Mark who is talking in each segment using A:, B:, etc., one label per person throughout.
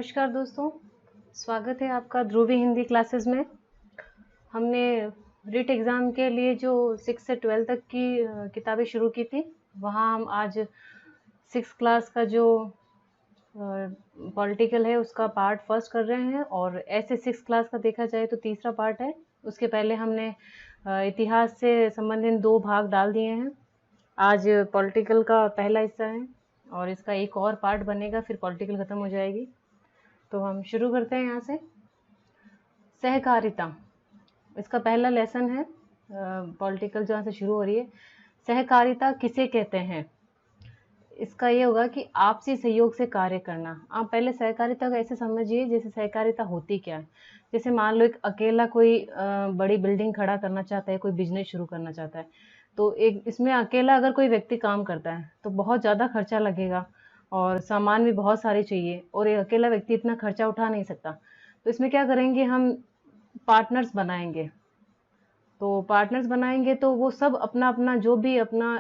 A: नमस्कार दोस्तों, स्वागत है आपका ध्रुवी हिंदी क्लासेस में। हमने रिट एग्ज़ाम के लिए जो 6 से 12 तक की किताबें शुरू की थी, वहाँ हम आज 6 क्लास का जो पॉलिटिकल है उसका पार्ट फर्स्ट कर रहे हैं और ऐसे 6 क्लास का देखा जाए तो तीसरा पार्ट है। उसके पहले हमने इतिहास से संबंधित 2 भाग डाल दिए हैं। आज पॉलिटिकल का पहला हिस्सा है और इसका एक और पार्ट बनेगा, फिर पॉलिटिकल ख़त्म हो जाएगी। तो हम शुरू करते हैं यहाँ से। सहकारिता, इसका पहला लेसन है, पॉलिटिकल जहाँ से शुरू हो रही है। सहकारिता किसे कहते हैं? इसका ये होगा कि आपसी सहयोग से कार्य करना। आप पहले सहकारिता को ऐसे समझिए जैसे सहकारिता होती क्या है। जैसे मान लो एक अकेला कोई बड़ी बिल्डिंग खड़ा करना चाहता है, कोई बिजनेस शुरू करना चाहता है, तो एक इसमें अकेला अगर कोई व्यक्ति काम करता है तो बहुत ज़्यादा खर्चा लगेगा और सामान भी बहुत सारे चाहिए और एक अकेला व्यक्ति इतना खर्चा उठा नहीं सकता। तो इसमें क्या करेंगे, हम पार्टनर्स बनाएंगे। तो पार्टनर्स बनाएंगे तो वो सब अपना अपना जो भी अपना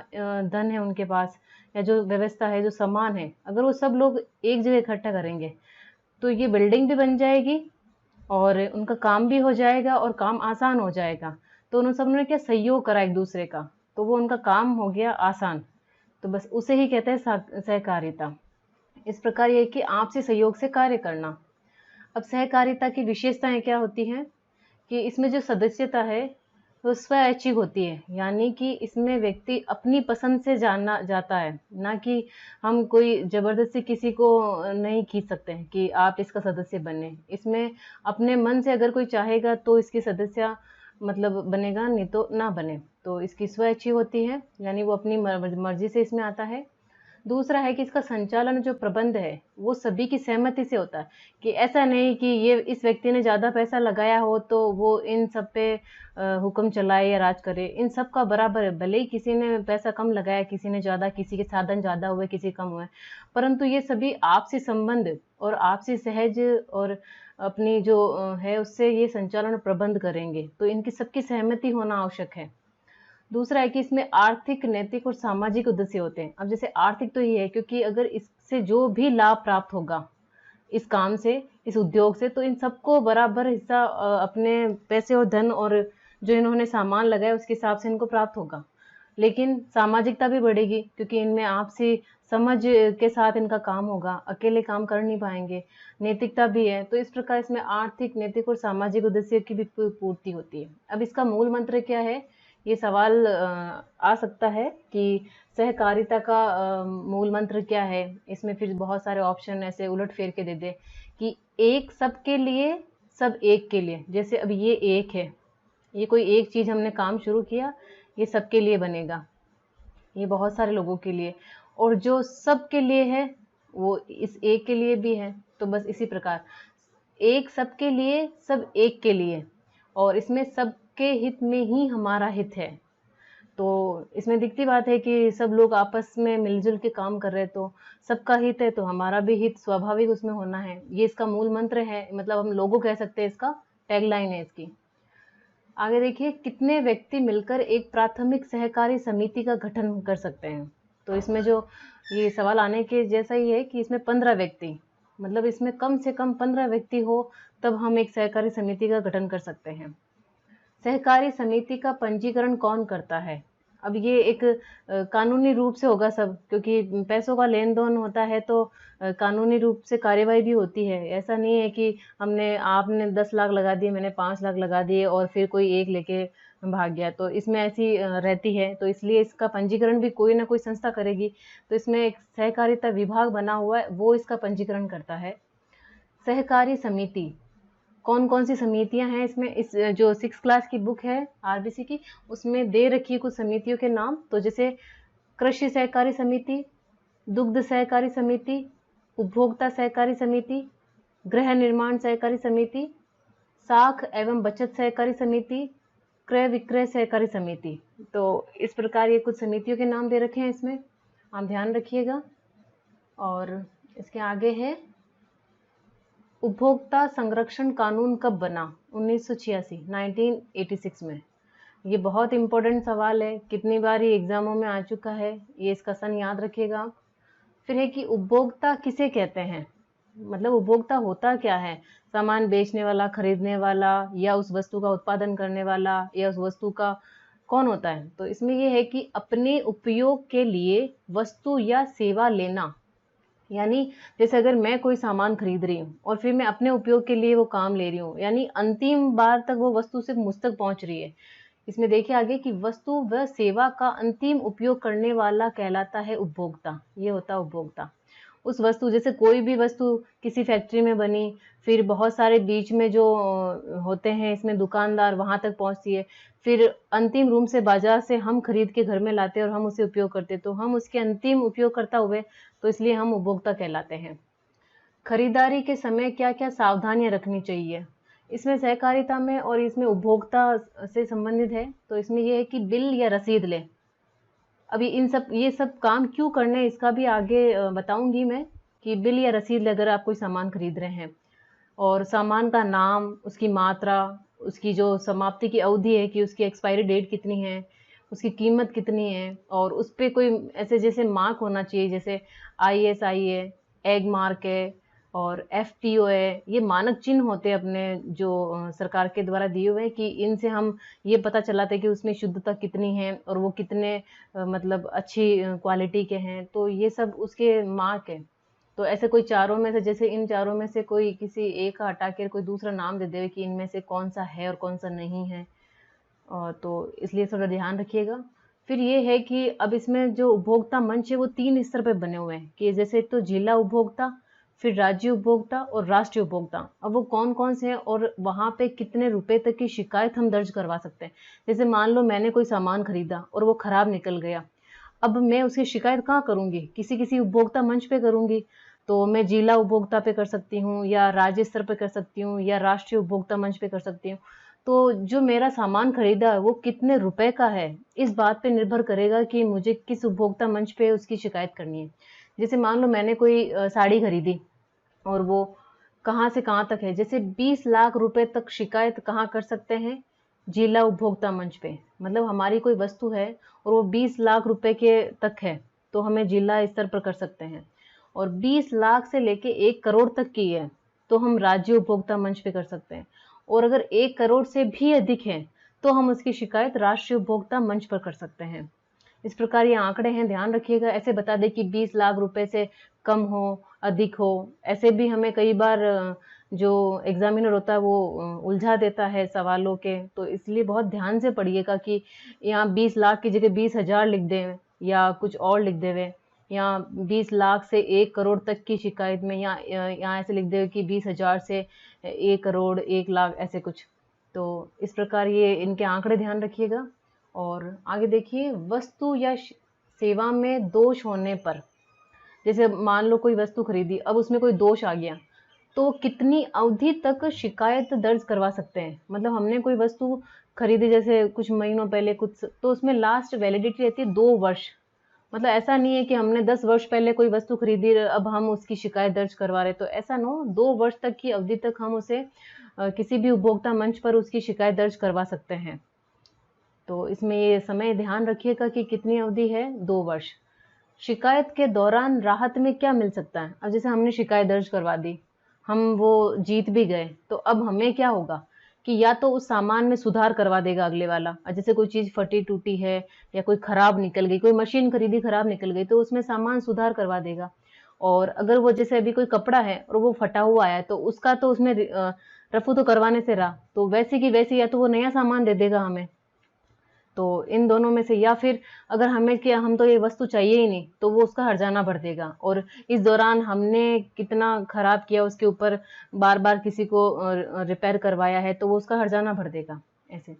A: धन है उनके पास या जो व्यवस्था है, जो सामान है, अगर वो सब लोग एक जगह इकट्ठा करेंगे तो ये बिल्डिंग भी बन जाएगी और उनका काम भी हो जाएगा और काम आसान हो जाएगा। तो उन सब ने क्या सहयोग करा एक दूसरे का, तो वो उनका काम हो गया आसान। तो बस उसे ही कहते हैं सहकारिता। इस प्रकार ये कि आपसी सहयोग से कार्य करना। अब सहकारिता की विशेषताएं क्या होती हैं कि इसमें जो सदस्यता है वो स्वैच्छिक होती है, यानी कि इसमें व्यक्ति अपनी पसंद से जानना जाता है, ना कि हम कोई जबरदस्ती किसी को नहीं खींच सकते हैं कि आप इसका सदस्य बने। इसमें अपने मन से अगर कोई चाहेगा तो इसकी सदस्य मतलब बनेगा, नहीं तो ना बने। तो इसकी स्वैच्छिक होती है, यानी वो अपनी मर्जी से इसमें आता है। दूसरा है कि इसका संचालन जो प्रबंध है वो सभी की सहमति से होता है, कि ऐसा नहीं कि ये इस व्यक्ति ने ज़्यादा पैसा लगाया हो तो वो इन सब पे हुक्म चलाए या राज करे। इन सब का बराबर है, भले ही किसी ने पैसा कम लगाया, किसी ने ज़्यादा, किसी के साधन ज़्यादा हुए, किसी कम हुए, परंतु ये सभी आपसी संबंध और आपसी सहज और अपनी जो है उससे ये संचालन और प्रबंध करेंगे। तो इनकी सबकी सहमति होना आवश्यक है। दूसरा है कि इसमें आर्थिक, नैतिक और सामाजिक उद्देश्य होते हैं। अब जैसे आर्थिक तो ये है क्योंकि अगर इससे जो भी लाभ प्राप्त होगा इस काम से, इस उद्योग से, तो इन सबको बराबर हिस्सा अपने पैसे और धन और जो इन्होंने सामान लगाया उसके हिसाब से इनको प्राप्त होगा। लेकिन सामाजिकता भी बढ़ेगी क्योंकि इनमें आपसी समझ के साथ इनका काम होगा, अकेले काम कर नहीं पाएंगे। नैतिकता भी है, तो इस प्रकार इसमें आर्थिक, नैतिक और सामाजिक उद्देश्य की भी पूर्ति होती है। अब इसका मूल मंत्र क्या है, ये सवाल आ सकता है कि सहकारिता का मूल मंत्र क्या है। इसमें फिर बहुत सारे ऑप्शन ऐसे उलट फेर के दे दे कि एक सबके लिए, सब एक के लिए। जैसे अब ये एक है, ये कोई एक चीज़ हमने काम शुरू किया, ये सबके लिए बनेगा, ये बहुत सारे लोगों के लिए, और जो सबके लिए है वो इस एक के लिए भी है। तो बस इसी प्रकार एक सबके लिए, सब एक के लिए, और इसमें सबके हित में ही हमारा हित है। तो इसमें दिखती बात है कि सब लोग आपस में मिलजुल के काम कर रहे हैं, तो सबका हित है तो हमारा भी हित स्वाभाविक उसमें होना है। ये इसका मूल मंत्र है, मतलब हम लोगो कह सकते हैं, इसका टैगलाइन है इसकी। आगे देखिए, कितने व्यक्ति मिलकर एक प्राथमिक सहकारी समिति का गठन कर सकते हैं। तो इसमें जो ये सवाल आने के जैसा ही है कि इसमें 15 व्यक्ति, मतलब इसमें कम से कम 15 व्यक्ति हो तब हम एक सहकारी समिति का गठन कर सकते हैं। सहकारी समिति का पंजीकरण कौन करता है? अब ये एक कानूनी रूप से होगा सब, क्योंकि पैसों का लेन देन होता है तो कानूनी रूप से कार्यवाही भी होती है। ऐसा नहीं है कि आपने 10 लाख लगा दिए, मैंने 5 लाख लगा दिए और फिर कोई एक लेके भाग गया, तो इसमें ऐसी रहती है। तो इसलिए इसका पंजीकरण भी कोई ना कोई संस्था करेगी। तो इसमें एक सहकारिता विभाग बना हुआ है, वो इसका पंजीकरण करता है। सहकारी समिति, कौन कौन सी समितियां हैं इसमें? इस जो 6 क्लास की बुक है आरबीसी की, उसमें दे रखी है कुछ समितियों के नाम। तो जैसे कृषि सहकारी समिति, दुग्ध सहकारी समिति, उपभोक्ता सहकारी समिति, गृह निर्माण सहकारी समिति, साख एवं बचत सहकारी समिति, क्रय विक्रय सहकारी समिति। तो इस प्रकार ये कुछ समितियों के नाम दे रखे हैं इसमें, आप ध्यान रखिएगा। और इसके आगे है, उपभोक्ता संरक्षण कानून कब बना? 1986, 1986 में। ये बहुत इम्पोर्टेंट सवाल है, कितनी बार ये एग्जामों में आ चुका है, ये इसका सन याद रखिएगा। फिर है कि उपभोक्ता किसे कहते हैं? मतलब उपभोक्ता होता क्या है? सामान बेचने वाला, खरीदने वाला, या उस वस्तु का उत्पादन करने वाला, या उस वस्तु का कौन होता है? तो इसमें ये है कि अपने उपयोग के लिए वस्तु या सेवा लेना। यानी जैसे अगर मैं कोई सामान खरीद रही हूँ और फिर मैं अपने उपयोग के लिए वो काम ले रही हूँ, यानी अंतिम बार तक वो वस्तु सिर्फ मुझ तक पहुंच रही है। इसमें देखिए आगे कि वस्तु व सेवा का अंतिम उपयोग करने वाला कहलाता है उपभोक्ता। ये होता है उपभोक्ता। उस वस्तु, जैसे कोई भी वस्तु किसी फैक्ट्री में बनी, फिर बहुत सारे बीच में जो होते हैं इसमें दुकानदार, वहां तक पहुंचती है, फिर अंतिम रूम से बाजार से हम खरीद के घर में लाते हैं और हम उसे उपयोग करते हैं, तो हम उसके अंतिम उपयोगकर्ता हुए, तो इसलिए हम उपभोक्ता कहलाते हैं। खरीदारी के समय क्या क्या सावधानियां रखनी चाहिए? इसमें सहकारिता में और इसमें उपभोक्ता से संबंधित है, तो इसमें यह है कि बिल या रसीद ले। अभी ये सब काम क्यों करने हैं इसका भी आगे बताऊंगी मैं, कि बिल या रसीद ले अगर आप कोई सामान खरीद रहे हैं, और सामान का नाम, उसकी मात्रा, उसकी जो समाप्ति की अवधि है कि उसकी एक्सपायरी डेट कितनी है, उसकी कीमत कितनी है, और उस पे कोई ऐसे जैसे मार्क होना चाहिए, जैसे ISI है, एग मार्क है, और FTO है। ये मानक चिन्ह होते हैं अपने जो सरकार के द्वारा दिए हुए हैं, कि इनसे हम ये पता चलाते हैं कि उसमें शुद्धता कितनी है और वो कितने मतलब अच्छी क्वालिटी के हैं। तो ये सब उसके मार्क है। तो ऐसे कोई चारों में से, जैसे इन चारों में से कोई किसी एक का हटा के कोई दूसरा नाम दे दे कि इनमें से कौन सा है और कौन सा नहीं है, और तो इसलिए थोड़ा ध्यान रखिएगा। फिर ये है कि अब इसमें जो उपभोक्ता मंच है वो 3 स्तर पे बने हुए हैं, कि जैसे एक तो जिला उपभोक्ता, फिर राज्य उपभोक्ता और राष्ट्रीय उपभोक्ता। अब वो कौन कौन से हैं और वहां पे कितने रुपए तक की शिकायत हम दर्ज करवा सकते हैं? जैसे मान लो मैंने कोई सामान खरीदा और वो खराब निकल गया, अब मैं उसकी शिकायत कहाँ करूंगी? किसी किसी उपभोक्ता मंच पे करूंगी। तो मैं जिला उपभोक्ता पे कर सकती हूँ, या राज्य स्तर पे कर सकती हूँ, या राष्ट्रीय उपभोक्ता मंच पे कर सकती हूँ। तो जो मेरा सामान खरीदा है वो कितने रुपए का है, इस बात पे निर्भर करेगा कि मुझे किस उपभोक्ता मंच पे उसकी शिकायत करनी है। जैसे मान लो मैंने कोई साड़ी खरीदी और वो कहाँ से कहाँ तक है, जैसे 20 लाख रुपए तक शिकायत कहाँ कर सकते हैं? जिला उपभोक्ता मंच पे। मतलब हमारी कोई वस्तु है और वो 20 लाख रुपए के तक है, तो हमें जिला स्तर पर कर सकते हैं। और 20 लाख से लेके 1 करोड़ तक की है, तो हम राज्य उपभोक्ता मंच पे कर सकते हैं। और अगर 1 करोड़ से भी अधिक है, तो हम उसकी शिकायत राष्ट्रीय उपभोक्ता मंच पर कर सकते हैं। इस प्रकार ये आंकड़े हैं, ध्यान रखिएगा। ऐसे बता दें कि 20 लाख रुपए से कम हो, अधिक हो, ऐसे भी हमें कई बार जो एग्जामिनर होता है वो उलझा देता है सवालों के। तो इसलिए बहुत ध्यान से पढ़िएगा कि यहाँ 20 लाख की जगह 20,000 लिख दें या कुछ और लिख देवे, या 20 लाख से 1 करोड़ तक की शिकायत में यहाँ ऐसे लिख देवे कि 20,000 से 1 करोड़ 1 लाख ऐसे कुछ। तो इस प्रकार ये इनके आंकड़े ध्यान रखिएगा। और आगे देखिए, वस्तु या सेवा में दोष होने पर, जैसे मान लो कोई वस्तु खरीदी, अब उसमें कोई दोष आ गया, तो कितनी अवधि तक शिकायत दर्ज करवा सकते हैं? मतलब हमने कोई वस्तु खरीदी जैसे कुछ महीनों पहले कुछ, तो उसमें लास्ट वैलिडिटी रहती है 2 वर्ष। मतलब ऐसा नहीं है कि हमने 10 वर्ष पहले कोई वस्तु खरीदी, अब हम उसकी शिकायत दर्ज करवा रहे, तो ऐसा ना हो। 2 वर्ष तक की अवधि तक हम उसे किसी भी उपभोक्ता मंच पर उसकी शिकायत दर्ज करवा सकते हैं। तो इसमें ये समय ध्यान रखिएगा कि कितनी अवधि है, 2 वर्ष। शिकायत के दौरान राहत में क्या मिल सकता है? अब जैसे हमने शिकायत दर्ज करवा दी, हम वो जीत भी गए, तो अब हमें क्या होगा कि या तो उस सामान में सुधार करवा देगा अगले वाला। जैसे कोई चीज फटी टूटी है या कोई खराब निकल गई, कोई मशीन खरीदी खराब निकल गई, तो उसमें सामान सुधार करवा देगा। और अगर वो जैसे अभी कोई कपड़ा है और वो फटा हुआ है, तो उसका तो उसमें रफू तो करवाने से रहा, तो वैसी की वैसी या तो वो नया सामान दे देगा हमें। तो इन दोनों में से, या फिर अगर हमें कि हम तो ये वस्तु चाहिए ही नहीं, तो वो उसका हर्जाना भर देगा। और इस दौरान हमने कितना खराब किया उसके ऊपर, बार बार किसी को रिपेयर करवाया है, तो वो उसका हर्जाना भर देगा ऐसे।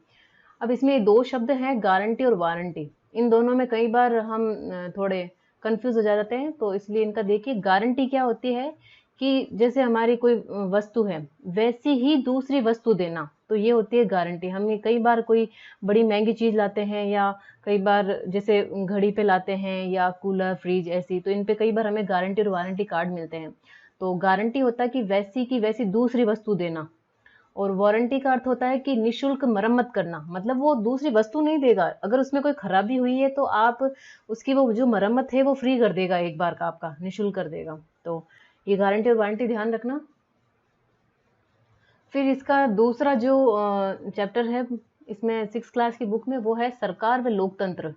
A: अब इसमें 2 शब्द हैं, गारंटी और वारंटी। इन दोनों में कई बार हम थोड़े कंफ्यूज हो जाते हैं, तो इसलिए इनका देखिए। गारंटी क्या होती है कि जैसे हमारी कोई वस्तु है, वैसी ही दूसरी वस्तु देना, तो ये होती है गारंटी। हम ये कई बार कोई बड़ी महंगी चीज लाते हैं, या कई बार जैसे घड़ी पे लाते हैं, या कूलर फ्रिज ऐसी, तो इन पे कई बार हमें गारंटी और वारंटी कार्ड मिलते हैं। तो गारंटी होता है कि वैसी की वैसी दूसरी वस्तु देना, और वारंटी का अर्थ होता है कि निशुल्क मरम्मत करना। मतलब वो दूसरी वस्तु नहीं देगा, अगर उसमें कोई खराबी हुई है तो आप उसकी वो जो मरम्मत है वो फ्री कर देगा, एक बार का आपका निशुल्क कर देगा। तो ये गारंटी और वारंटी ध्यान रखना। फिर इसका दूसरा जो चैप्टर है इसमें 6 क्लास की बुक में, वो है सरकार व लोकतंत्र।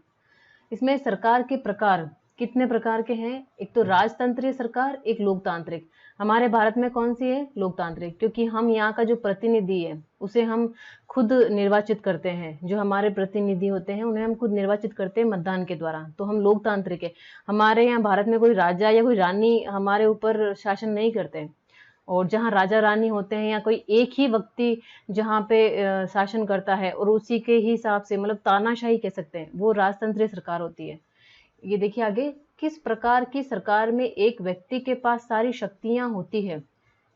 A: इसमें सरकार के प्रकार कितने प्रकार के हैं, एक तो राजतंत्रीय सरकार, एक लोकतांत्रिक। हमारे भारत में कौन सी है, लोकतांत्रिक, क्योंकि हम यहाँ का जो प्रतिनिधि है उसे हम खुद निर्वाचित करते हैं। जो हमारे प्रतिनिधि होते हैं उन्हें हम खुद निर्वाचित करते हैं मतदान के द्वारा, तो हम लोकतांत्रिक है। हमारे यहाँ भारत में कोई राजा या कोई रानी हमारे ऊपर शासन नहीं करते, और जहाँ राजा रानी होते हैं या कोई एक ही व्यक्ति जहाँ पे शासन करता है और उसी के ही हिसाब से, मतलब तानाशाही कह सकते हैं, वो राजतंत्रीय सरकार होती है। ये देखिए आगे, किस प्रकार की सरकार में एक व्यक्ति के पास सारी शक्तियां होती है,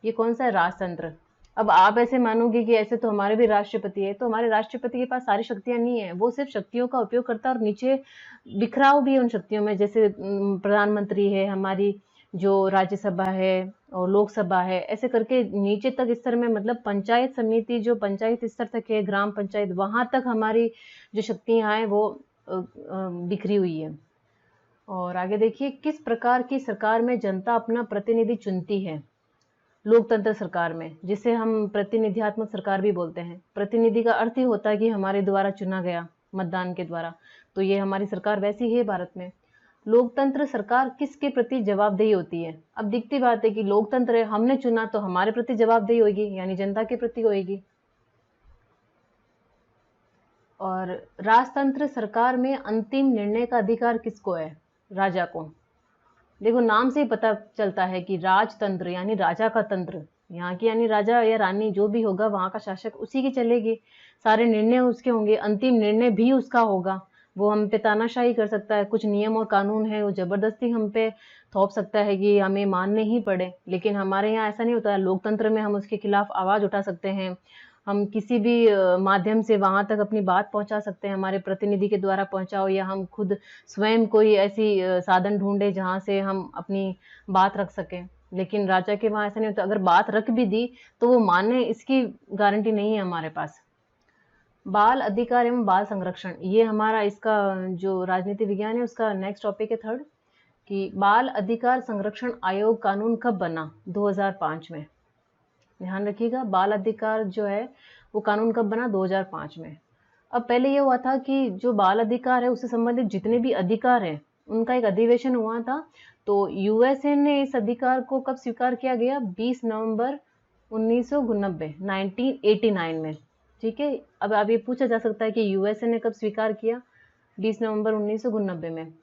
A: ये कौन सा है, राजतंत्र। अब आप ऐसे मानोगे कि ऐसे तो हमारे भी राष्ट्रपति है, तो हमारे राष्ट्रपति के पास सारी शक्तियां नहीं है, वो सिर्फ शक्तियों का उपयोग करता है और नीचे बिखराव भी है उन शक्तियों में। जैसे प्रधानमंत्री है, हमारी जो राज्यसभा है और लोकसभा है, ऐसे करके नीचे तक स्तर में, मतलब पंचायत समिति जो पंचायत स्तर तक है, ग्राम पंचायत, वहां तक हमारी जो शक्तियां हैं वो बिखरी हुई है। और आगे देखिए, किस प्रकार की सरकार में जनता अपना प्रतिनिधि चुनती है, लोकतंत्र सरकार में, जिसे हम प्रतिनिधियात्मक सरकार भी बोलते हैं। प्रतिनिधि का अर्थ ही होता है कि हमारे द्वारा चुना गया मतदान के द्वारा, तो ये हमारी सरकार वैसी है भारत में। लोकतंत्र सरकार किसके प्रति जवाबदेही होती है। अब दिखती बात है कि लोकतंत्र है, हमने चुना तो हमारे प्रति जवाबदेही होगी, यानी जनता के प्रति होगी। और राजतंत्र सरकार में अंतिम निर्णय का अधिकार किसको है, राजा को। देखो नाम से ही पता चलता है कि राजतंत्र यानी राजा का तंत्र, यहाँ की यानी राजा या रानी जो भी होगा वहां का शासक, उसी की चलेगी, सारे निर्णय उसके होंगे, अंतिम निर्णय भी उसका होगा। वो हम पे तानाशाही कर सकता है, कुछ नियम और कानून है वो जबरदस्ती हम पे थोप सकता है कि हमें मानने ही पड़े, लेकिन हमारे यहाँ ऐसा नहीं होता है। लोकतंत्र में हम उसके खिलाफ आवाज उठा सकते हैं, हम किसी भी माध्यम से वहां तक अपनी बात पहुंचा सकते हैं, हमारे प्रतिनिधि के द्वारा पहुंचाओ, या हम खुद स्वयं कोई ऐसी साधन ढूंढे जहां से हम अपनी बात रख सकें। लेकिन राजा के वहां ऐसा नहीं होता, अगर बात रख भी दी तो वो माने, इसकी गारंटी नहीं है हमारे पास। बाल अधिकार एवं बाल संरक्षण, ये हमारा इसका जो राजनीति विज्ञान है उसका नेक्स्ट टॉपिक है, थर्ड, कि बाल अधिकार संरक्षण आयोग कानून कब बना, 2005 में। ध्यान रखिएगा, बाल अधिकार जो है वो कानून कब बना, 2005 में। अब पहले ये हुआ था कि जो बाल अधिकार है उससे संबंधित जितने भी अधिकार हैं उनका एक अधिवेशन हुआ था, तो यूएसए ने इस अधिकार को कब स्वीकार किया गया, 20 नवंबर 1989, 1989 में। ठीक है, अब ये पूछा जा सकता है कि यूएसए ने कब स्वीकार किया, 20 नवंबर 1989 में।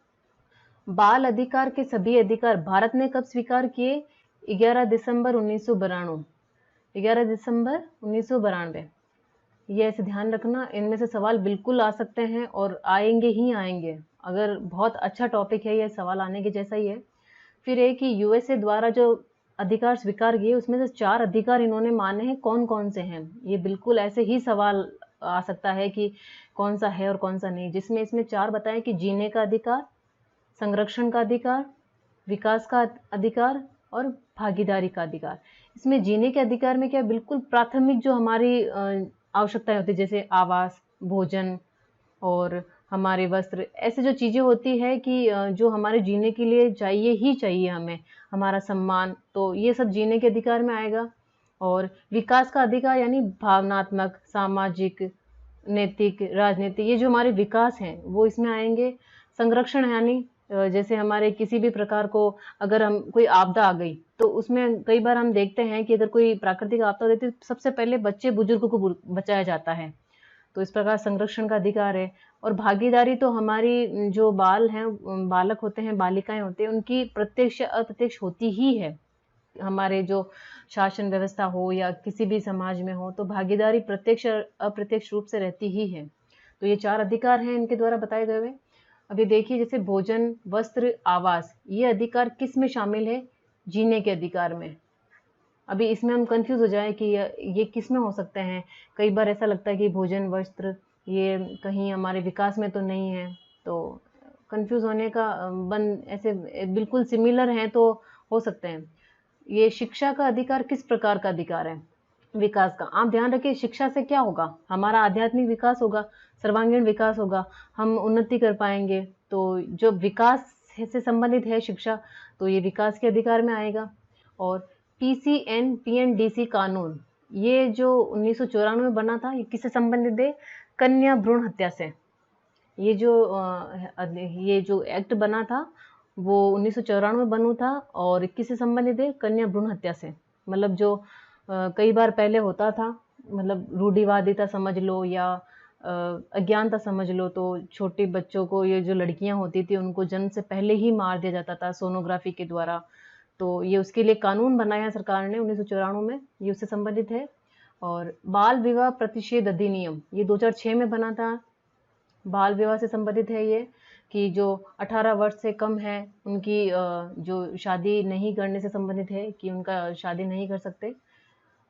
A: बाल अधिकार के सभी अधिकार भारत ने कब स्वीकार किए, 11 दिसंबर 1992, 11 दिसंबर 1992। ये ऐसे ध्यान रखना, इनमें से सवाल बिल्कुल आ सकते हैं और आएंगे ही आएंगे, अगर बहुत अच्छा टॉपिक है, ये सवाल आने के जैसा ही है। फिर एक कि यूएसए द्वारा जो अधिकार स्वीकार किए उसमें से 4 अधिकार इन्होंने माने हैं, कौन कौन से हैं, ये बिल्कुल ऐसे ही सवाल आ सकता है कि कौन सा है और कौन सा नहीं, जिसमें इसमें 4 बताएं कि जीने का अधिकार, संरक्षण का अधिकार, विकास का अधिकार और भागीदारी का अधिकार। इसमें जीने के अधिकार में क्या, बिल्कुल प्राथमिक जो हमारी आवश्यकताएं होती है, जैसे आवास, भोजन और हमारे वस्त्र, ऐसे जो चीजें होती है कि जो हमारे जीने के लिए चाहिए ही चाहिए हमें, हमारा सम्मान, तो ये सब जीने के अधिकार में आएगा। और विकास का अधिकार यानी भावनात्मक, सामाजिक, नैतिक, राजनीतिक, ये जो हमारे विकास हैं वो इसमें आएंगे। संरक्षण यानी जैसे हमारे किसी भी प्रकार को, अगर हम कोई आपदा आ गई तो उसमें कई बार हम देखते हैं कि अगर कोई प्राकृतिक आपदा होती है तो सबसे पहले बच्चे बुजुर्गों को बचाया जाता है, तो इस प्रकार संरक्षण का अधिकार है। और भागीदारी तो हमारी जो बाल हैं, बालक होते हैं, बालिकाएं होते हैं, उनकी प्रत्यक्ष अप्रत्यक्ष होती ही है, हमारे जो शासन व्यवस्था हो या किसी भी समाज में हो, तो भागीदारी प्रत्यक्ष अप्रत्यक्ष रूप से रहती ही है। तो ये 4 अधिकार हैं इनके द्वारा बताए गए हुए। अभी देखिए, जैसे भोजन, वस्त्र, आवास, ये अधिकार किस में शामिल है, जीने के अधिकार में। अभी इसमें हम कंफ्यूज हो जाए कि ये किस में हो सकते हैं, कई बार ऐसा लगता है कि भोजन, वस्त्र ये कहीं हमारे विकास में तो नहीं है, तो कंफ्यूज होने का ऐसे बिल्कुल सिमिलर हैं तो हो सकते हैं। ये शिक्षा का अधिकार किस प्रकार का अधिकार है, विकास का। आप ध्यान रखिए, शिक्षा से क्या होगा, हमारा आध्यात्मिक विकास होगा, सर्वांगीण विकास होगा, हम उन्नति कर पाएंगे। तो जो विकास से संबंधित है शिक्षा, तो ये विकास के अधिकार में आएगा। और PCN PNDC कानून, ये जो 1994 में बना था, ये किससे संबंधित है? कन्या भ्रूण हत्या से। ये जो एक्ट बना था वो 1994 में बना था और किससे संबंधित है? कन्या भ्रूण हत्या से। मतलब जो कई बार पहले होता था, मतलब रूढ़िवादिता समझ लो या अज्ञानता समझ लो, तो छोटे बच्चों को, ये जो लड़कियां होती थी उनको जन्म से पहले ही मार दिया जाता था सोनोग्राफी के द्वारा। तो ये उसके लिए कानून बनाया सरकार ने 1994 में, ये उससे संबंधित है। और बाल विवाह प्रतिषेध अधिनियम, ये 2006 में बना था। बाल विवाह से संबंधित है ये, कि जो 18 वर्ष से कम है उनकी जो शादी नहीं करने से संबंधित है, कि उनका शादी नहीं कर सकते।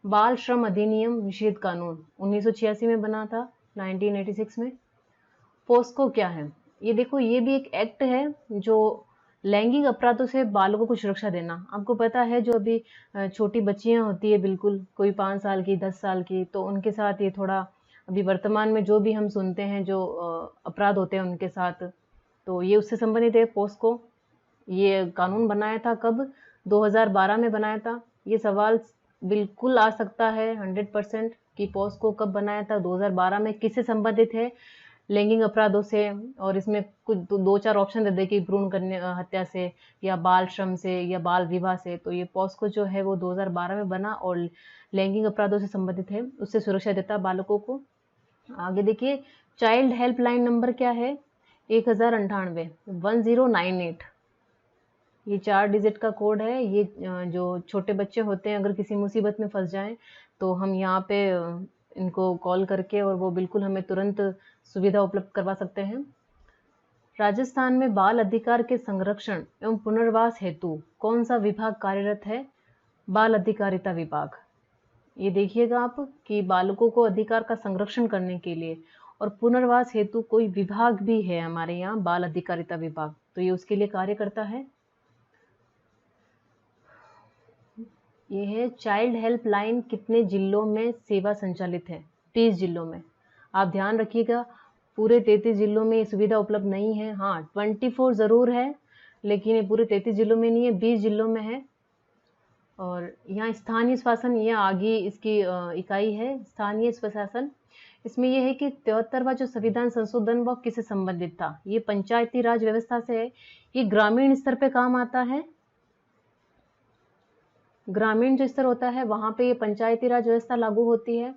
A: बाल श्रम अधिनियम निषेध कानून 1986 में बना था, 1986 में। पोस्को क्या है? ये देखो, ये भी एक एक्ट है जो लैंगिक अपराधों से बालकों को सुरक्षा देना। आपको पता है जो अभी छोटी बच्चियां होती है, बिल्कुल कोई 5 साल की, 10 साल की, तो उनके साथ ये थोड़ा अभी वर्तमान में जो भी हम सुनते हैं, जो अपराध होते हैं उनके साथ, तो ये उससे संबंधित है पोस्को। ये कानून बनाया था कब? 2012 में बनाया था। ये सवाल बिल्कुल आ सकता है 100% कि पोस्को कब बनाया था? 2012 में। किससे संबंधित है? लैंगिक अपराधों से। और इसमें कुछ दो चार ऑप्शन दे दे कि भ्रूण हत्या से, या बाल श्रम से, या बाल विवाह से। तो ये पोस्को जो है वो 2012 में बना और लैंगिक अपराधों से संबंधित है, उससे सुरक्षा देता है बालकों को। आगे देखिए, चाइल्ड हेल्पलाइन नंबर क्या है? 1098 ये 4 डिजिट का कोड है। ये जो छोटे बच्चे होते हैं, अगर किसी मुसीबत में फंस जाएं तो हम यहाँ पे इनको कॉल करके, और वो बिल्कुल हमें तुरंत सुविधा उपलब्ध करवा सकते हैं। राजस्थान में बाल अधिकार के संरक्षण एवं पुनर्वास हेतु कौन सा विभाग कार्यरत है? बाल अधिकारिता विभाग। ये देखिएगा आप कि बालकों को अधिकार का संरक्षण करने के लिए और पुनर्वास हेतु कोई विभाग भी है हमारे यहाँ, बाल अधिकारिता विभाग, तो ये उसके लिए कार्य करता है। ये है चाइल्ड हेल्पलाइन कितने जिलों में सेवा संचालित है? 30 जिलों में। आप ध्यान रखिएगा, पूरे 33 जिलों में ये सुविधा उपलब्ध नहीं है। हाँ, 24 जरूर है, लेकिन ये पूरे 33 जिलों में नहीं है, 20 जिलों में है। और यहाँ स्थानीय शासन, ये आगे इसकी इकाई है, स्थानीय स्वशासन। इसमें यह है कि 73वां जो संविधान संशोधन वो किससे संबंधित था? ये पंचायती राज व्यवस्था से है। ये ग्रामीण स्तर पे काम आता है। ग्रामीण जो स्तर होता है वहां पे ये पंचायती राज व्यवस्था लागू होती है।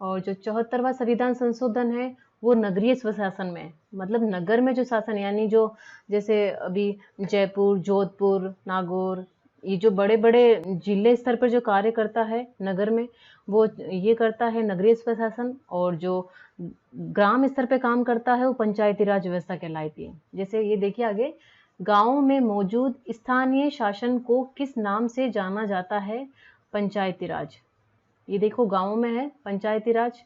A: और जो 74वां संविधान संशोधन है वो नगरीय स्वशासन में, मतलब नगर में जो शासन, यानी जो जैसे अभी जयपुर, जोधपुर, नागौर, ये जो बड़े बड़े जिले स्तर पर जो कार्य करता है नगर में, वो ये करता है नगरीय स्वशासन। और जो ग्राम स्तर पे काम करता है वो पंचायती राज व्यवस्था कहलाती है। जैसे ये देखिए आगे, गाँव में मौजूद स्थानीय शासन को किस नाम से जाना जाता है? पंचायती राज। ये देखो गाँव में है पंचायती राज।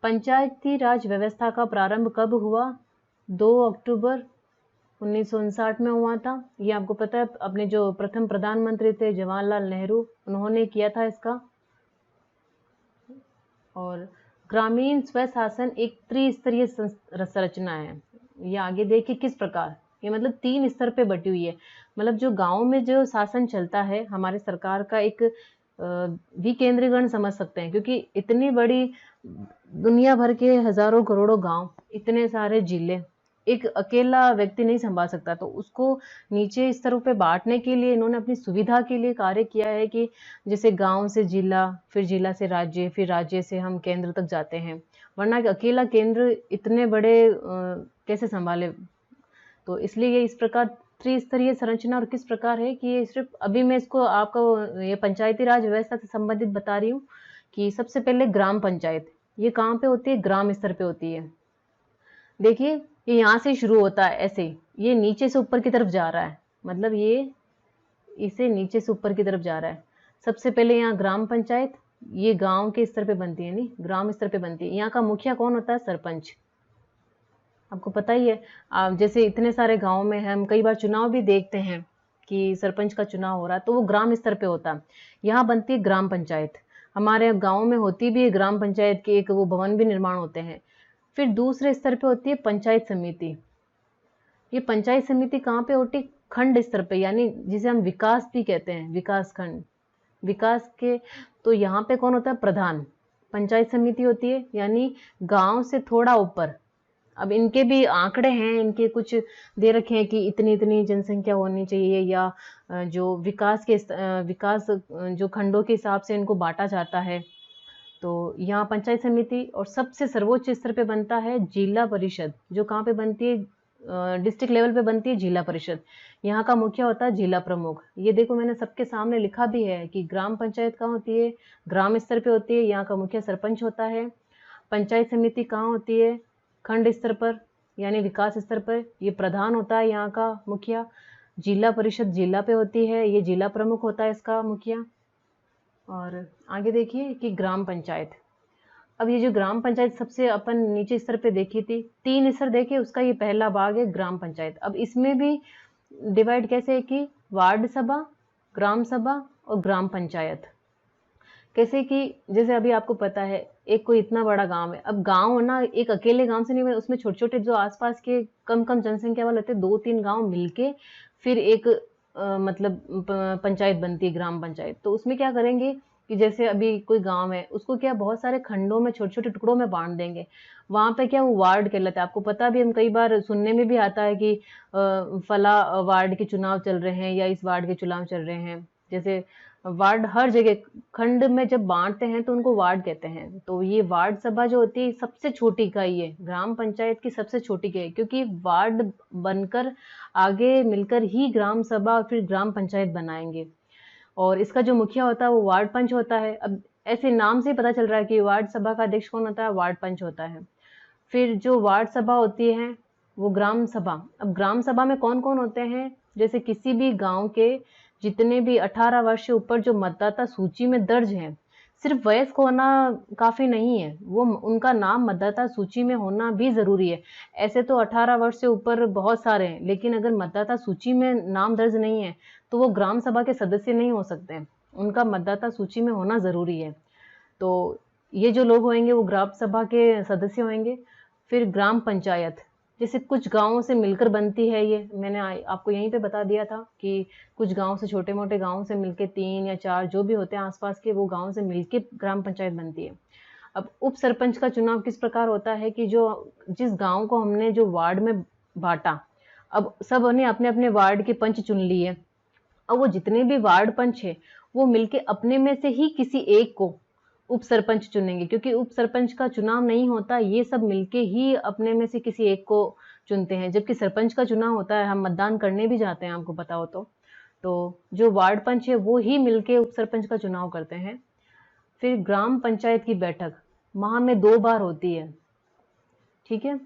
A: पंचायती राज व्यवस्था का प्रारंभ कब हुआ? 2 अक्टूबर 1959 में हुआ था। ये आपको पता है, अपने जो प्रथम प्रधानमंत्री थे जवाहरलाल नेहरू, उन्होंने किया था इसका। और ग्रामीण स्वशासन एक त्रिस्तरीय संरचना है। ये आगे देखिए किस प्रकार, ये मतलब 3 स्तर पे बटी हुई है। मतलब जो गांव में जो शासन चलता है, हमारे सरकार का एक विकेंद्रीकरण समझ सकते हैं, क्योंकि इतनी बड़ी दुनिया भर के हजारों करोड़ों गांव, इतने सारे जिले एक अकेला व्यक्ति नहीं संभाल सकता। तो उसको नीचे स्तरों पे बांटने के लिए इन्होंने अपनी सुविधा के लिए कार्य किया है कि जैसे गांव से जिला, फिर जिला से राज्य, फिर राज्य से हम केंद्र तक जाते हैं, वरना अकेला केंद्र इतने बड़े कैसे संभाले। तो इसलिए ये इस प्रकार त्रिस्तरीय संरचना। और किस प्रकार है कि ये सिर्फ अभी मैं इसको आपको ये पंचायती राज व्यवस्था से संबंधित बता रही हूँ कि सबसे पहले ग्राम पंचायत, ये कहाँ पे होती है? ग्राम स्तर पे होती है। देखिए ये यहाँ से शुरू होता है, ऐसे ये नीचे से ऊपर की तरफ जा रहा है, मतलब ये इसे नीचे से ऊपर की तरफ जा रहा है। सबसे पहले यहाँ ग्राम पंचायत, ये गांव के स्तर पे बनती है, नहीं ग्राम स्तर पे बनती है। यहाँ का मुखिया कौन होता है? सरपंच। आपको पता ही है, जैसे इतने सारे गांव में हम कई बार चुनाव भी देखते हैं कि सरपंच का चुनाव हो रहा है, तो वो ग्राम स्तर पे होता है। यहाँ बनती है ग्राम पंचायत। हमारे गांव में होती भी है ग्राम पंचायत के, एक वो भवन भी निर्माण होते हैं। फिर दूसरे स्तर पे होती है पंचायत समिति। ये पंचायत समिति कहाँ पे होती? खंड स्तर पे, यानी जिसे हम विकास भी कहते हैं, विकास खंड, विकास के, तो यहाँ पे कौन होता है? प्रधान। पंचायत समिति होती है यानी गांव से थोड़ा ऊपर। अब इनके भी आंकड़े हैं, इनके कुछ दे रखे हैं कि इतनी इतनी जनसंख्या होनी चाहिए, या जो विकास के विकास जो खंडों के हिसाब से इनको बांटा जाता है। तो यहाँ पंचायत समिति, और सबसे सर्वोच्च स्तर पे बनता है जिला परिषद, जो कहाँ पे बनती है? डिस्ट्रिक्ट लेवल पे बनती है जिला परिषद। यहाँ का मुखिया होता है जिला प्रमुख। ये देखो मैंने सबके सामने लिखा भी है कि ग्राम पंचायत कहाँ होती है? ग्राम स्तर पे होती है, यहाँ का मुखिया सरपंच होता है। पंचायत समिति कहाँ होती है? खंड स्तर पर, यानी विकास स्तर पर, ये प्रधान होता है यहाँ का मुखिया। जिला परिषद जिला पे होती है, ये जिला प्रमुख होता है इसका मुखिया। और आगे देखिए कि ग्राम पंचायत। अब ये जो ग्राम पंचायत सबसे अपन नीचे स्तर पे देखी थी, 3 स्तर देखे, उसका ये पहला भाग है ग्राम पंचायत। अब इसमें भी डिवाइड कैसे है कि वार्ड सभा, ग्राम सभा और ग्राम पंचायत। कैसे कि जैसे अभी आपको पता है एक कोई इतना बड़ा गांव है, अब गांव ना एक अकेले गांव से नहीं बने, उसमें छोटे छोटे जो आसपास के कम कम जनसंख्या वाले होते हैं, 2-3 गांव मिलके फिर एक मतलब पंचायत बनती है, ग्राम पंचायत। तो उसमें क्या करेंगे कि जैसे अभी कोई गांव है, उसको क्या बहुत सारे खंडों में, छोटे छोटे टुकड़ों में बांट देंगे। वहां पे क्या वो वार्ड कहलाता है। आपको पता भी, हम कई बार सुनने में भी आता है कि फला वार्ड के चुनाव चल रहे हैं या इस वार्ड के चुनाव चल रहे हैं। जैसे वार्ड हर जगह खंड में जब बांटते हैं तो उनको वार्ड कहते हैं। तो ये वार्ड सभा जो होती है सबसे छोटी इकाई है, ग्राम पंचायत की सबसे छोटी इकाई, क्योंकि वार्ड बनकर आगे मिलकर ही ग्राम सभा और फिर ग्राम पंचायत बनाएंगे। और इसका जो मुखिया होता है वो वार्ड पंच होता है। अब ऐसे नाम से पता चल रहा है कि वार्ड सभा का अध्यक्ष कौन होता है? वार्ड पंच होता है। फिर जो वार्ड सभा होती है वो ग्राम सभा। अब ग्राम सभा में कौन कौन होते हैं? जैसे किसी भी गांव के जितने भी 18 वर्ष से ऊपर जो मतदाता सूची में दर्ज हैं, सिर्फ वयस्क होना काफी नहीं है, वो उनका नाम मतदाता सूची में होना भी जरूरी है। ऐसे तो 18 वर्ष से ऊपर बहुत सारे हैं, लेकिन अगर मतदाता सूची में नाम दर्ज नहीं है तो वो ग्राम सभा के सदस्य नहीं हो सकते, उनका मतदाता सूची में होना जरूरी है। तो ये जो लोग होंगे वो ग्राम सभा के सदस्य होंगे। फिर ग्राम पंचायत जैसे कुछ गांवों से मिलकर बनती है, ये मैंने आपको यहीं पे बता दिया था कि कुछ गांव से, छोटे मोटे गांव से मिलके 3 या 4 जो भी होते हैं आसपास के, वो गांव से मिलके ग्राम पंचायत बनती है। अब उप सरपंच का चुनाव किस प्रकार होता है कि जो जिस गांव को हमने जो वार्ड में बांटा, अब सब ने अपने अपने वार्ड के पंच चुन लिए। अब वो जितने भी वार्ड पंच है वो मिलके अपने में से ही किसी एक को उप सरपंच चुनेंगे, क्योंकि उप सरपंच का चुनाव नहीं होता, ये सब मिलके ही अपने में से किसी एक को चुनते हैं। जबकि सरपंच का चुनाव होता है, हम मतदान करने भी जाते हैं, आपको पता हो तो जो वार्ड पंच है वो ही मिलके उप सरपंच का चुनाव करते हैं। फिर ग्राम पंचायत की बैठक माह में 2 बार होती है, ठीक है।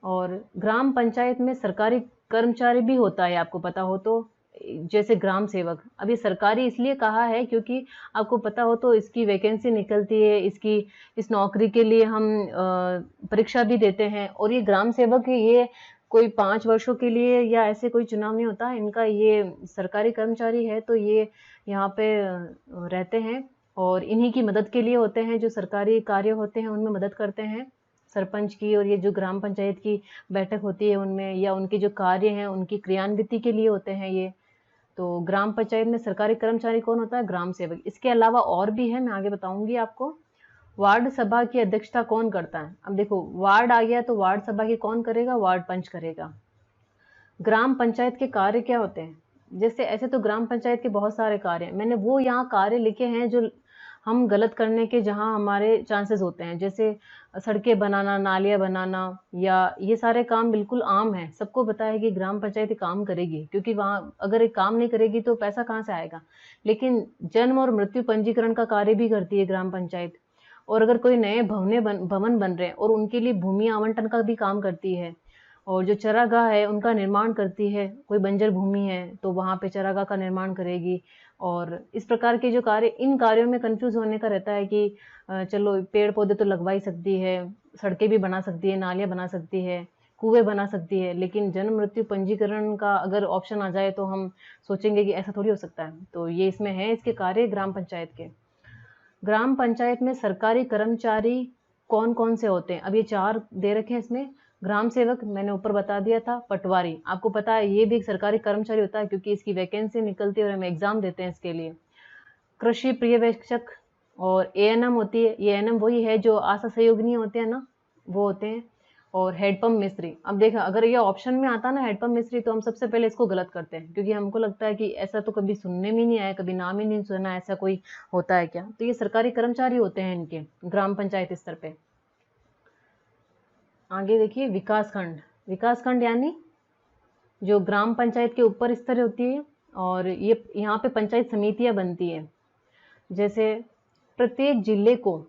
A: और ग्राम पंचायत में सरकारी कर्मचारी भी होता है, आपको पता हो तो, जैसे ग्राम सेवक। अब ये सरकारी इसलिए कहा है क्योंकि आपको पता हो तो इसकी वैकेंसी निकलती है, इसकी इस नौकरी के लिए हम परीक्षा भी देते हैं। और ये ग्राम सेवक ये कोई 5 वर्षों के लिए या ऐसे कोई चुनाव नहीं होता इनका, ये सरकारी कर्मचारी है तो ये यहाँ पे रहते हैं और इन्हीं की मदद के लिए होते हैं। जो सरकारी कार्य होते हैं उनमें मदद करते हैं सरपंच की, और ये जो ग्राम पंचायत की बैठक होती है उनमें, या उनके जो कार्य हैं उनकी क्रियान्विति के लिए होते हैं ये। तो ग्राम पंचायत में सरकारी कर्मचारी कौन होता है? ग्राम सेवक। इसके अलावा और भी है, मैं आगे बताऊंगी आपको। वार्ड सभा की अध्यक्षता कौन करता है? अब देखो वार्ड आ गया तो वार्ड सभा की कौन करेगा? वार्ड पंच करेगा। ग्राम पंचायत के कार्य क्या होते हैं? जैसे ऐसे तो ग्राम पंचायत के बहुत सारे कार्य हैं, मैंने वो यहाँ कार्य लिखे हैं जो हम गलत करने के जहाँ हमारे चांसेस होते हैं। जैसे सड़कें बनाना, नालियाँ बनाना, या ये सारे काम बिल्कुल आम है, सबको पता है कि ग्राम पंचायत काम करेगी, क्योंकि वहाँ अगर एक काम नहीं करेगी तो पैसा कहाँ से आएगा। लेकिन जन्म और मृत्यु पंजीकरण का कार्य भी करती है ग्राम पंचायत। और अगर कोई नए भवन बन रहे हैं और उनके लिए भूमि आवंटन का भी काम करती है। और जो चरागाह है उनका निर्माण करती है, कोई बंजर भूमि है तो वहाँ पे चरागाह का निर्माण करेगी। और इस प्रकार के जो कार्य, इन कार्यों में कंफ्यूज होने का रहता है कि चलो पेड़ पौधे तो लगवा ही सकती है, सड़कें भी बना सकती है, नालियाँ बना सकती है, कुएं बना सकती है, लेकिन जन्म मृत्यु पंजीकरण का अगर ऑप्शन आ जाए तो हम सोचेंगे कि ऐसा थोड़ी हो सकता है। तो ये इसमें है इसके कार्य ग्राम पंचायत के। ग्राम पंचायत में सरकारी कर्मचारी कौन कौन से होते हैं? अब ये 4 दे रखे हैं इसमें। ग्राम सेवक मैंने ऊपर बता दिया था। पटवारी आपको पता है ये भी एक सरकारी कर्मचारी होता है, क्योंकि इसकी वैकेंसी निकलती है और हम एग्जाम देते हैं इसके लिए। कृषि पर्यवेक्षक और एएनएम होती है। ये एएनएम वही है जो आशा सहयोगिनी होते हैं ना, वो होते हैं। और हेडपंप मिस्त्री, अब देखा अगर ये ऑप्शन में आता ना हेडपंप मिस्त्री, तो हम सबसे पहले इसको गलत करते हैं, क्योंकि हमको लगता है कि ऐसा तो कभी सुनने में नहीं आया, कभी नाम ही नहीं सुना, ऐसा कोई होता है क्या। तो ये सरकारी कर्मचारी होते हैं इनके ग्राम पंचायत स्तर पे। आगे देखिए विकास खंड। विकास खंड यानी जो ग्राम पंचायत के ऊपर स्तर होती है, और ये यहाँ पे पंचायत समितियां बनती है। जैसे प्रत्येक जिले को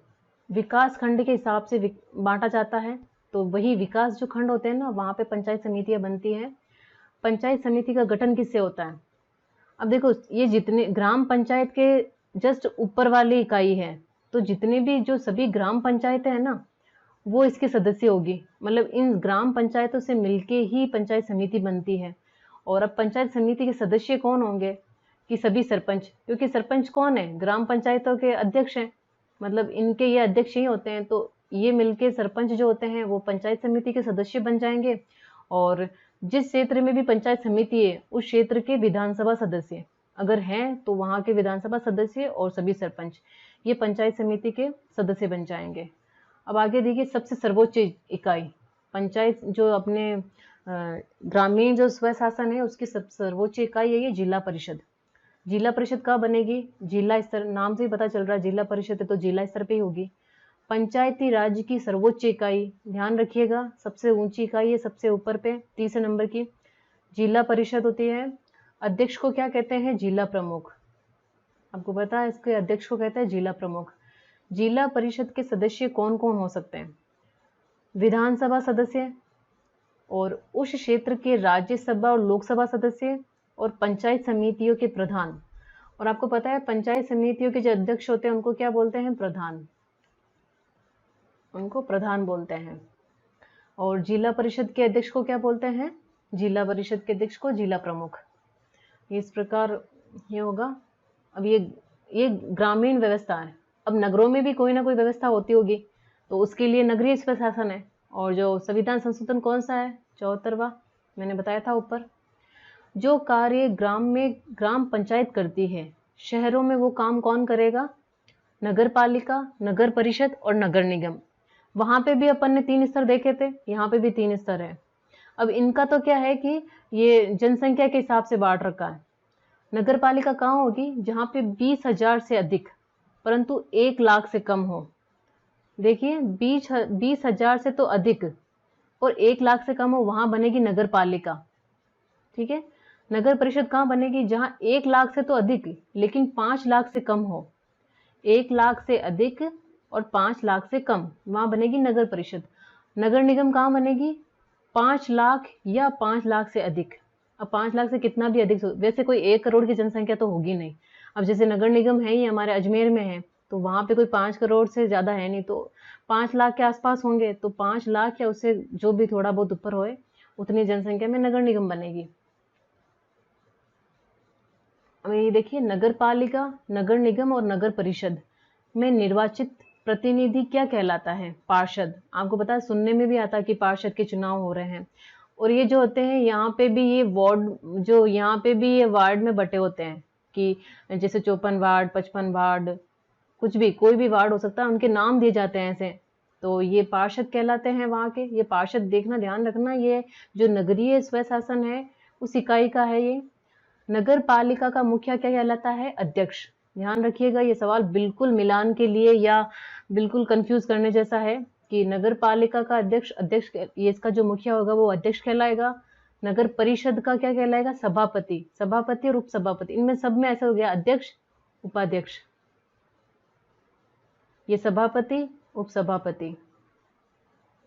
A: विकास खंड के हिसाब से बांटा जाता है, तो वही विकास जो खंड होते हैं ना, वहाँ पे पंचायत समितियां बनती हैं। पंचायत समिति का गठन किससे होता है? अब देखो ये जितने ग्राम पंचायत के जस्ट ऊपर वाली इकाई है, तो जितने भी जो सभी ग्राम पंचायतें हैं ना, वो इसके सदस्य होगी। मतलब इन ग्राम पंचायतों से मिलके ही पंचायत समिति बनती है। और अब पंचायत समिति के सदस्य कौन होंगे? कि सभी सरपंच, क्योंकि सरपंच कौन है? ग्राम पंचायतों के अध्यक्ष हैं, मतलब इनके ये अध्यक्ष ही होते हैं। तो ये मिलके सरपंच जो होते हैं वो पंचायत समिति के सदस्य बन जाएंगे। और जिस क्षेत्र में भी पंचायत समिति है, उस क्षेत्र के विधानसभा सदस्य अगर हैं, तो वहाँ के विधानसभा सदस्य और सभी सरपंच ये पंचायत समिति के सदस्य बन जाएंगे। अब आगे देखिए सबसे सर्वोच्च इकाई पंचायत जो अपने ग्रामीण जो स्वशासन है उसकी सर्वोच्च इकाई है ये जिला परिषद। जिला परिषद कहाँ बनेगी? जिला स्तर, नाम से ही पता चल रहा है जिला परिषद है तो जिला स्तर पे ही होगी। पंचायती राज की सर्वोच्च इकाई, ध्यान रखिएगा सबसे ऊंची इकाई है सबसे ऊपर पे तीसरे नंबर की जिला परिषद होती है। अध्यक्ष को क्या कहते हैं? जिला प्रमुख। आपको पता है इसके अध्यक्ष को कहते हैं जिला प्रमुख। जिला परिषद के सदस्य कौन कौन हो सकते हैं? विधानसभा सदस्य और उस क्षेत्र के राज्यसभा और लोकसभा सदस्य और पंचायत समितियों के प्रधान। और आपको पता है पंचायत समितियों के जो अध्यक्ष होते हैं उनको क्या बोलते हैं? प्रधान, उनको प्रधान बोलते हैं। और जिला परिषद के अध्यक्ष को क्या बोलते हैं? जिला परिषद के अध्यक्ष को जिला प्रमुख। इस प्रकार ये होगा। अब ये ग्रामीण व्यवस्था है। अब नगरों में भी कोई ना कोई व्यवस्था होती होगी, तो उसके लिए नगरीय स्वशासन है। और जो संविधान संशोधन कौन सा है? 74वां, मैंने बताया था ऊपर। जो कार्य ग्राम में ग्राम पंचायत करती है, शहरों में वो काम कौन करेगा? नगर पालिका, नगर परिषद और नगर निगम। वहां पे भी अपन ने 3 स्तर देखे थे, यहाँ पे भी 3 स्तर है। अब इनका तो क्या है कि ये जनसंख्या के हिसाब से बांट रखा है। नगर पालिका कहाँ होगी? जहाँ पे 20,000 से अधिक परंतु 1 लाख से कम हो। देखिए 20,000 से तो अधिक और 1 लाख से कम हो, वहां बनेगी नगर पालिका। ठीक है। नगर परिषद कहाँ बनेगी? जहां 1 लाख से तो अधिक लेकिन 5 लाख से कम हो। 1 लाख से अधिक और 5 लाख से कम, वहां बनेगी नगर परिषद। नगर निगम कहाँ बनेगी? 5 लाख या 5 लाख से अधिक। अब 5 लाख से कितना भी अधिक, वैसे कोई 1 करोड़ की जनसंख्या तो होगी नहीं। अब जैसे नगर निगम है ही हमारे अजमेर में है, तो वहां पे कोई 5 करोड़ से ज्यादा है नहीं, तो 5 लाख के आसपास होंगे। तो 5 लाख या उससे जो भी थोड़ा बहुत ऊपर होए, उतनी जनसंख्या में नगर निगम बनेगी। अब ये देखिए नगर पालिका, नगर निगम और नगर परिषद में निर्वाचित प्रतिनिधि क्या कहलाता है? पार्षद। आपको पता है सुनने में भी आता है कि पार्षद के चुनाव हो रहे हैं। और ये जो होते हैं यहाँ पे भी ये वार्ड, जो यहाँ पे भी ये वार्ड में बटे होते हैं कि जैसे 54 वार्ड, 55 वार्ड, कुछ भी कोई भी वार्ड हो सकता है, उनके नाम दिए जाते हैं ऐसे। तो ये पार्षद कहलाते हैं वहाँ के। ये पार्षद देखना, ध्यान रखना, ये जो नगरीय स्वशासन है उस इकाई का है ये। नगर पालिका का मुखिया क्या कहलाता है? अध्यक्ष। ध्यान रखिएगा ये सवाल बिल्कुल मिलान के लिए या बिल्कुल कंफ्यूज करने जैसा है कि नगर पालिका का अध्यक्ष ये इसका जो मुखिया होगा वो अध्यक्ष कहलाएगा। नगर परिषद का क्या कहलाएगा? सभापति। सभापति और उपसभापति, इनमें सब में ऐसा हो गया अध्यक्ष उपाध्यक्ष, ये सभापति उपसभापति।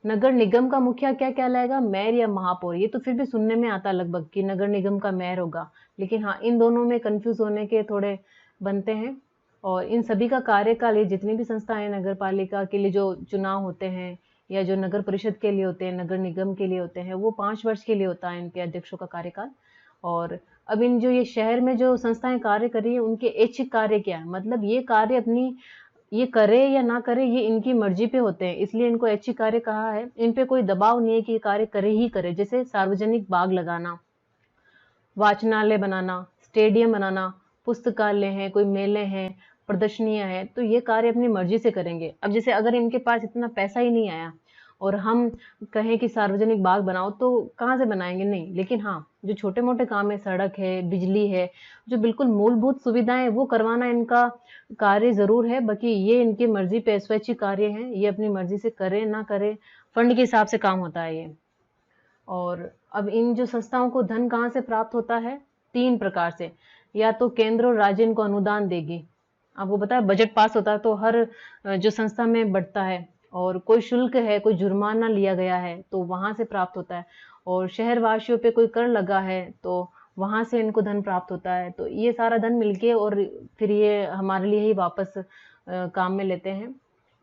A: नगर निगम का मुखिया क्या कहलाएगा? मेयर या महापौर। ये तो फिर भी सुनने में आता लगभग कि नगर निगम का मेयर होगा, लेकिन हाँ इन दोनों में कंफ्यूज होने के थोड़े बनते हैं। और इन सभी का कार्यकाल, ये जितनी भी संस्थाएं नगर पालिका के लिए जो चुनाव होते हैं या जो नगर परिषद के लिए होते हैं, नगर निगम के लिए होते हैं, वो 5 वर्ष के लिए होता है इनके अध्यक्षों का कार्यकाल। और अब इन जो ये शहर में जो संस्थाएं कार्य कर रही है उनके ऐच्छिक कार्य क्या है? मतलब ये कार्य अपनी ये करे या ना करे ये इनकी मर्जी पे होते हैं, इसलिए इनको ऐच्छिक कार्य कहा है। इन पे कोई दबाव नहीं है कि ये कार्य करे ही करे। जैसे सार्वजनिक बाग लगाना, वाचनालय बनाना, स्टेडियम बनाना, पुस्तकालय हैं, कोई मेले हैं, प्रदर्शनियां हैं, तो ये कार्य अपनी मर्जी से करेंगे। अब जैसे अगर इनके पास इतना पैसा ही नहीं आया और हम कहें कि सार्वजनिक बाग बनाओ, तो कहाँ से बनाएंगे? नहीं। लेकिन हाँ, जो छोटे मोटे काम है, सड़क है, बिजली है, जो बिल्कुल मूलभूत सुविधाएं वो करवाना इनका कार्य जरूर है। बाकी ये इनकी मर्जी पे स्वैच्छिक कार्य है, ये अपनी मर्जी से करे ना करे, फंड के हिसाब से काम होता है ये। और अब इन जो संस्थाओं को धन कहाँ से प्राप्त होता है? 3 प्रकार से। या तो केंद्र और राज्य इनको अनुदान देगी। आपको पता है बजट पास होता है तो हर जो संस्था में बढ़ता है, और कोई शुल्क है, कोई जुर्माना लिया गया है तो वहां से प्राप्त होता है, और शहर वासियों पे कोई कर लगा है तो वहां से इनको धन प्राप्त होता है। तो ये सारा धन मिलके और फिर ये हमारे लिए ही वापस काम में लेते हैं।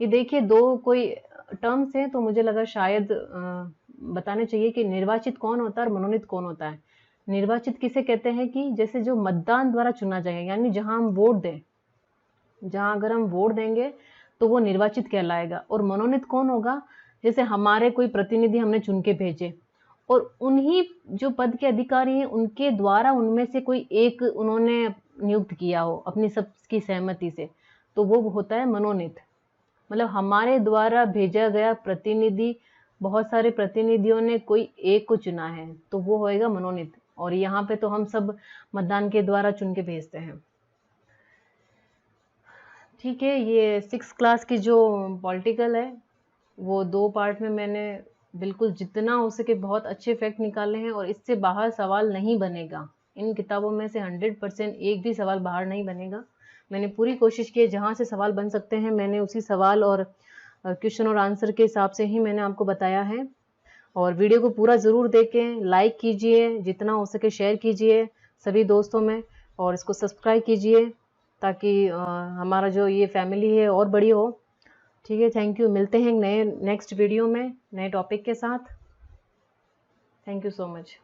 A: ये देखिए, 2 कोई टर्म्स हैं तो मुझे लगा शायद बताने चाहिए कि निर्वाचित कौन होता है और मनोनीत कौन होता है। निर्वाचित किसे कहते हैं? कि जैसे जो मतदान द्वारा चुना जाएगा, यानी जहां हम वोट दें, जहां अगर हम वोट देंगे तो वो निर्वाचित कहलाएगा। और मनोनीत कौन होगा? जैसे हमारे कोई प्रतिनिधि हमने चुन के भेजे और उन्हीं जो पद के अधिकारी हैं उनके द्वारा उनमें से कोई एक उन्होंने नियुक्त किया हो अपनी सबकी सहमति से, तो वो होता है मनोनीत। मतलब हमारे द्वारा भेजा गया प्रतिनिधि, बहुत सारे प्रतिनिधियों ने कोई एक को चुना है तो वो होएगा मनोनीत। और यहाँ पे तो हम सब मतदान के द्वारा चुन के भेजते हैं। ठीक है, ये 6 क्लास की जो पॉलिटिकल है वो 2 पार्ट में मैंने बिल्कुल जितना हो सके बहुत अच्छे फैक्ट निकाले हैं, और इससे बाहर सवाल नहीं बनेगा। इन किताबों में से 100% एक भी सवाल बाहर नहीं बनेगा। मैंने पूरी कोशिश की है जहाँ से सवाल बन सकते हैं मैंने उसी सवाल और क्वेश्चन और आंसर के हिसाब से ही मैंने आपको बताया है। और वीडियो को पूरा ज़रूर देखें, लाइक कीजिए, जितना हो सके शेयर कीजिए सभी दोस्तों में, और इसको सब्सक्राइब कीजिए ताकि हमारा जो ये फैमिली है और बड़ी हो। ठीक है, थैंक यू। मिलते हैं नेक्स्ट वीडियो में नए टॉपिक के साथ। Thank you so much.